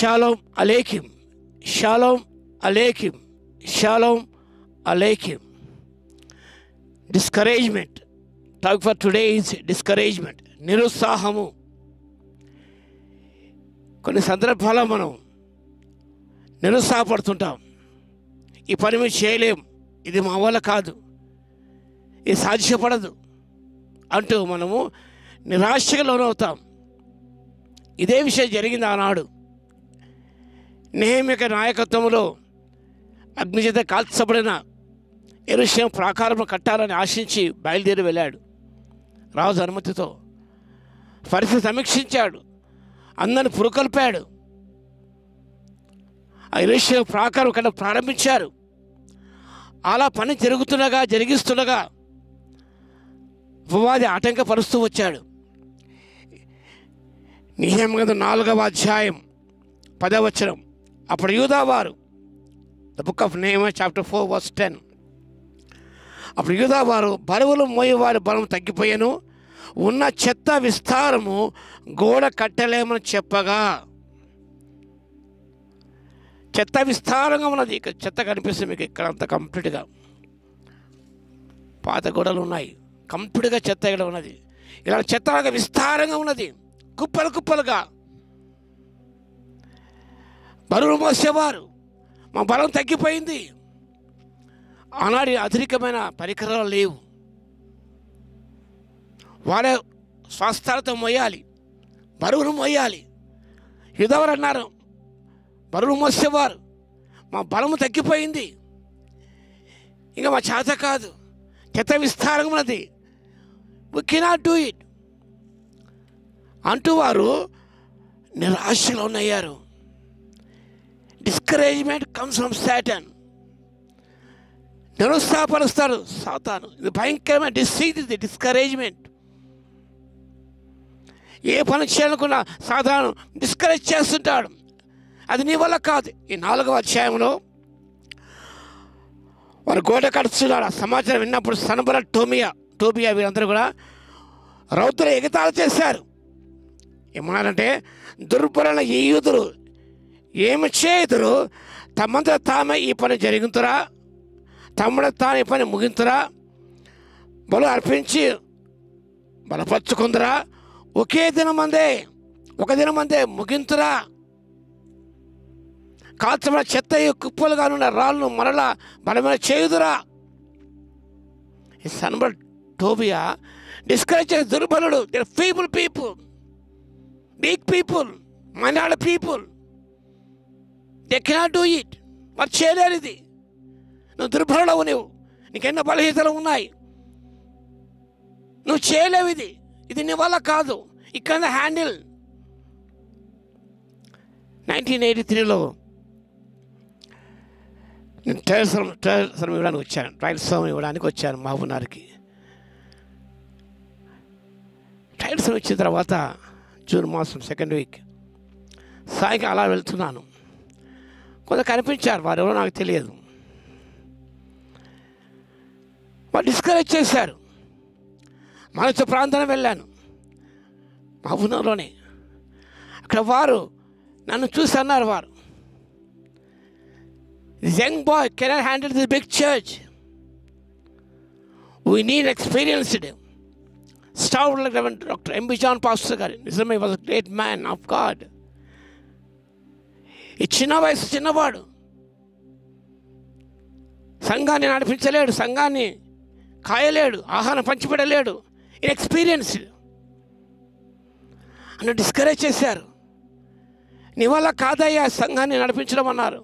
Shalom అలేకిం, షాలోమ్ అలేకిం, షాలోమ్ అలేకిం. Discouragement. Talk for today is discouragement. నిరుత్సాహము. కొన్ని సందర్భాల్లో మనం నిరుత్సాహపడుతుంటాం. ఈ పని మేము చేయలేం, ఇది మా వల్ల కాదు, ఇది సాధ్యపడదు అంటూ మనము నిరాశగా లోనవుతాం. ఇదే విషయం జరిగింది ఆనాడు. నెహెమ్యా నాయకత్వంలో అగ్ని చేత కాల్చబడిన యెరూషలేము ప్రాకారం కట్టాలని ఆశించి బయలుదేరి వెళ్ళాడు రాజు అనుమతితో. పరిస్థితి సమీక్షించాడు, అందరిని పురుకొల్పాడు. ఆ యెరూషలేము ప్రాకారం కట్ట ప్రారంభించారు. అలా పని జరిగిస్తుండగా అపవాది ఆటంకపరుస్తూ వచ్చాడు. నెహెమ్యా గ్రంథం 4వ అధ్యాయం 10వ వచనం. అప్పుడు యూదావారు, the book of Nehemiah chapter 4 verse 10. అప్పుడు యూదావారు బరువులు మోయేవారి బలం తగ్గిపోయాను, ఉన్న చెత్త విస్తారము గోడ కట్టలేమని చెప్పగా. చెత్త విస్తారంగా ఉన్నది. ఇక్కడ చెత్త కనిపిస్తుంది మీకు ఇక్కడ అంతా కంప్లీట్గా. పాత గోడలు ఉన్నాయి, కంప్లీట్గా చెత్త ఇక్కడ ఉన్నది. ఇలా చెత్త విస్తారంగా ఉన్నది, కుప్పలు కుప్పలుగా. బరువులు మోసేవారు, మా బలం తగ్గిపోయింది. ఆనాడు అధికమైన పరికరాలు లేవు, వాళ్ళే స్వస్థలతో మోయాలి, బరువును మోయాలి. యూదావారు అన్నారు, బరువులు మోసేవారు, మా బలము తగ్గిపోయింది, ఇంకా మా చేత కాదు, చెత్త విస్తారంగా ఉన్నది, we cannot do it అంటూ వారు నిరాశలో ఉన్నయ్యారు. Discouragement comes from Satan. నిరుత్సాహపరుస్తాడు సాతాను. ఇది భయంకరమైన డిసీజ్, ఇది డిస్కరేజ్మెంట్. ఏ పని చేయాలనుకున్నా సాతాను డిస్కరేజ్ చేస్తుంటాడు. అది నీ వల్ల కాదు. ఈ 4వ అధ్యాయంలో వారు గోడ కడుతున్నాడు. ఆ సమాచారం విన్నప్పుడు సన్బల్లత్, టోబియా వీరందరూ కూడా రౌతులు ఎగతాళి చేశారు. ఏమన్నారంటే, దుర్బలైన ఈ యూదులు ఏమి చేయుదురు, తమంతా తామే ఈ పని జరుగుతురా, తమ్ముడు తాను ఈ పని ముగింతురా, బలు అర్పించి బలపరుచుకుందరా, ఒక దినం మందే ముగింతురా, కాల్చబడిన చెత్త కుప్పలుగా ఉన్న రాళ్ళను మరలా బలమైన చేయుదురా. ఈ సన్బల్లత్, టోబియా డిస్కరేజ్ చేసే దుర్బలుడు. They are feeble people, weak people, minority people. They cannot do it. మరి చేయలేరు ఇది. నువ్వు దుర్బలుడవు, నీకెన్నో బలహీనతలు ఉన్నాయి, నువ్వు చేయలేవు, ఇది నీ వల్ల కాదు. ఇక్కడ హ్యాండిల్. 1983లో నేను ట్రయల్స్ ఇవ్వడానికి వచ్చాను మహబూబ్నగర్కి. ట్రయల్స్ వచ్చిన తర్వాత జూన్ మాసం 2nd week సాయంకాలం అలా వెళ్తున్నాను. కొంత కనిపించారు, వారు ఎవరో నాకు తెలియదు. వారు డిస్కరేజ్ చేశారు. మనసు ప్రాంతానికి వెళ్ళాను మహబూబ్నగర్లోనే. అక్కడ వారు నన్ను చూసి అన్నారు, వారు, this young boy cannot handle this big church. We need experienced staff like Dr. M.B. John Pastor గారు. నిజమే, was a great man of God. ఈ చిన్న వయసు చిన్నవాడు, సంఘాన్ని నడిపించలేడు, సంఘాన్ని కాయలేడు, ఆహారం పంచిపెట్టలేడు. ఇన్ఎక్స్పీరియన్స్డ్ అని డిస్కరేజ్ చేశారు. నీ వల్ల కాదయ్యా సంఘాన్ని నడిపించడం అన్నారు.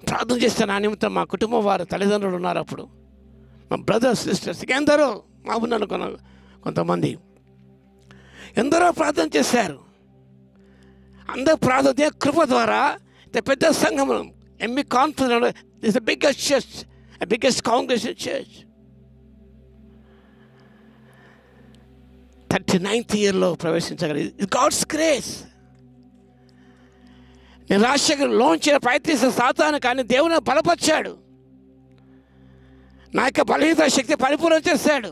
ప్రార్థన చేస్తే నా నిమిత్తం మా కుటుంబం వారు, తల్లిదండ్రులు ఉన్నారు అప్పుడు, మా బ్రదర్స్ సిస్టర్స్ ఎందరో, మా ఉన్నాను కొంతమంది, ఎందరో ప్రార్థన చేశారు. అందరూ ప్రార్థన కృప ద్వారా పెద్ద సంఘం MB conference is the biggest church, biggest congregation church. 39th yearలో ప్రవేశించగలిగింది. God's grace. నిరాశకు లోంచిన ప్రయత్నిస్తున్న సాతాను కానీ దేవుని బలపరిచాడు. నా యొక్క బలహీనత శక్తి పరిపూర్ణం చేశాడు.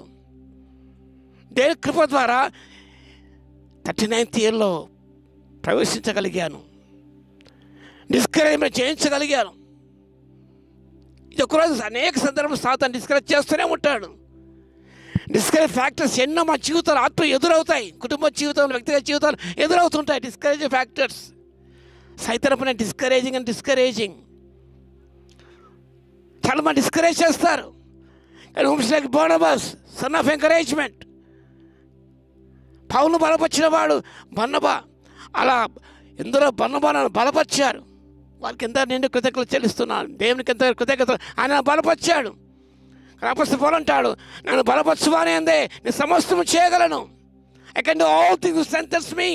దేవుని కృప ద్వారా 39th yearలో ప్రవేశించగలిగాను, డిస్కరేజ్మెంట్ చేయించగలిగాను. ఇది ఒకరోజు అనేక సందర్భంలో సాతాను డిస్కరేజ్ చేస్తూనే ఉంటాడు. డిస్కరేజ్ ఫ్యాక్టర్స్ ఎన్నో మా జీవితాలు ఆత్మ ఎదురవుతాయి, కుటుంబ జీవితంలో, వ్యక్తిగత జీవితాలు ఎదురవుతుంటాయి. డిస్కరేజ్ ఫ్యాక్టర్స్, సైతాను పైన డిస్కరేజింగ్ చాలా మంది డిస్కరేజ్ చేస్తారు. Like Barnabas, son of encouragement. పౌలును బలపరిచిన వాడు బర్నబా. అలా ఎందరో బర్నబాను బలపరిచారు. వారికి ఎంత నిండు కృతజ్ఞతలు చెల్లిస్తున్నాను, దేవునికి ఎంత కృతజ్ఞతలు. ఆయన బలపరిచాడు. అపొస్తలుడు పౌలు అంటాడు, నన్ను బలపరచువాని అందే నేను సమస్తము చేయగలను. I can do all things who strengthens me.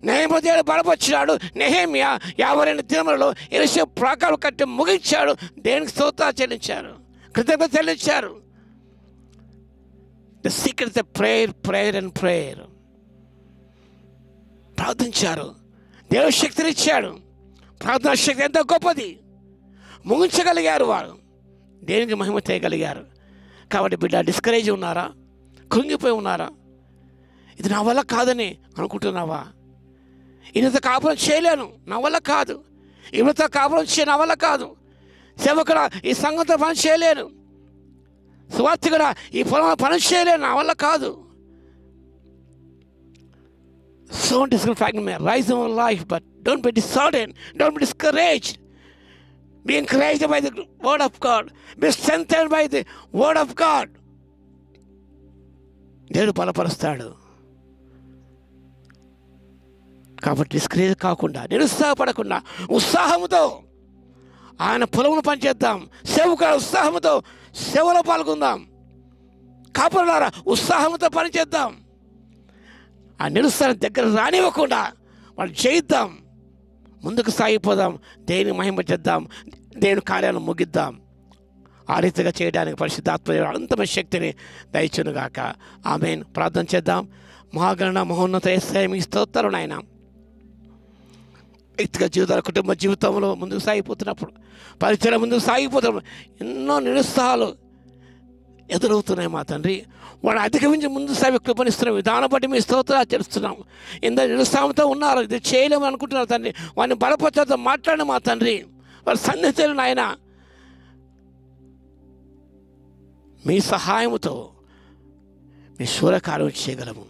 Nehemiah బలపరిచాడు. నెహెమ్యా 52 దినములలో యెరూషలేము ప్రాకారం కట్టి ముగించాడు. దేవునికి స్తోత్రాలు చెల్లించారు, కృతజ్ఞత చెల్లించారు. The secret of prayer and prayer. ప్రార్థించారు, దేవుడు శక్తినిచ్చాడు. ప్రార్థనా శక్తి ఎంతో గొప్పది. ముగించగలిగారు వారు, దేనికి మహిమ చేయగలిగారు. కాబట్టి బిడ్డ, డిస్కరేజ్ ఉన్నారా? కృంగిపోయి ఉన్నారా? ఇది నా వల్ల కాదని అనుకుంటున్నావా? ఈయనతో కాపురం చేయలేను, నా వల్ల కాదు. ఈయనతో కాపురం నా వల్ల కాదు. సేవకుడా, ఈ సంఘంతో పని చేయలేను. సువార్థికుడా, ఈ పొలం పని చేయలేను, నా వల్ల కాదు. So discouraged may rise in our life, but don't be disheartened, don't be discouraged. Be encouraged by the word of God. Be strengthened by the word of God. దేవుడు బలపరుస్తాడు. కాబట్టి డిస్కరేజ్ కాకుండా, నిరుత్సాహపడకుండా ఉత్సాహంతో ఆయన పొలమును పనిచేద్దాం. సేవకుల ఉత్సాహంతో సేవలో పాల్గొందాం. కాపురులారా, ఉత్సాహంతో పనిచేద్దాం. ఆ నిరుత్సాహం దగ్గర రానివ్వకుండా వాళ్ళు జయిద్దాం, ముందుకు సాగిపోదాం, దేవుని మహిమ చేద్దాం, దేవుని కార్యాలను ముగిద్దాం. ఆ రీతిగా చేయడానికి పరిశుద్ధాత్మ అనంతమైన శక్తిని దయచునుగాక. ఆమేన్. ప్రార్థన చేద్దాం. మహాగణ మహోన్నత యేసయ్య, మీ స్తోత్రాలు నాయన. వ్యక్తిగత జీవితాలు, కుటుంబ జీవితంలో ముందుకు సాగిపోతున్నప్పుడు, పరిచయం ముందుకు సాగిపోతున్నప్పుడు ఎన్నో నిరుత్సాహాలు ఎదురవుతున్నాయి మా తండ్రి. వాడు అధిగమించి ముందు సాగి కృపణిస్తున్న విధానం బట్టి మీ స్తోత్రాలు చేస్తున్నాం. ఎందరో నిరుత్సాహంతో ఉన్నారు, ఇది చేయలేమని అనుకుంటున్నారు తండ్రి. వాడిని బలపరచడంతో మాట్లాడిన మా తండ్రి, వారి సన్నిధిలో నాయన మీ సహాయంతో మీ శూరకార్యం చేయగలము,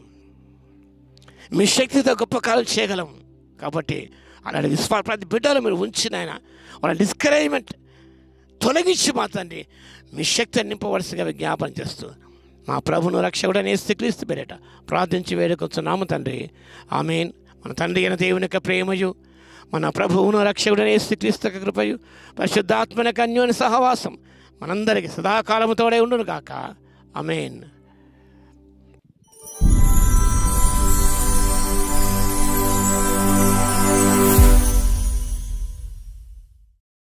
మీ శక్తితో గొప్ప కార్యం చేయగలము. కాబట్టి అలాంటి ప్రతి బిడ్డలు మీరు ఉంచిన ఆయన వాళ్ళ డిస్కరేజ్మెంట్ తొలగించి మా తండ్రి మీ శక్తిని నింపవలసిగా విజ్ఞాపన చేస్తూ మా ప్రభును రక్షకుడైన యేసుక్రీస్తు పేరిట ప్రార్థించి వేడుకొచ్చున్నాము తండ్రి. ఆమేన్. మన తండ్రి అయిన దేవుని యొక్క ప్రేమయు, మన ప్రభువును రక్షకుడైన యేసుక్రీస్తు యొక్క కృపయు, పరిశుద్ధాత్మ యొక్క అన్యోన్య సహవాసం మనందరికీ సదాకాలము తోడే ఉండును గాక. ఆమేన్.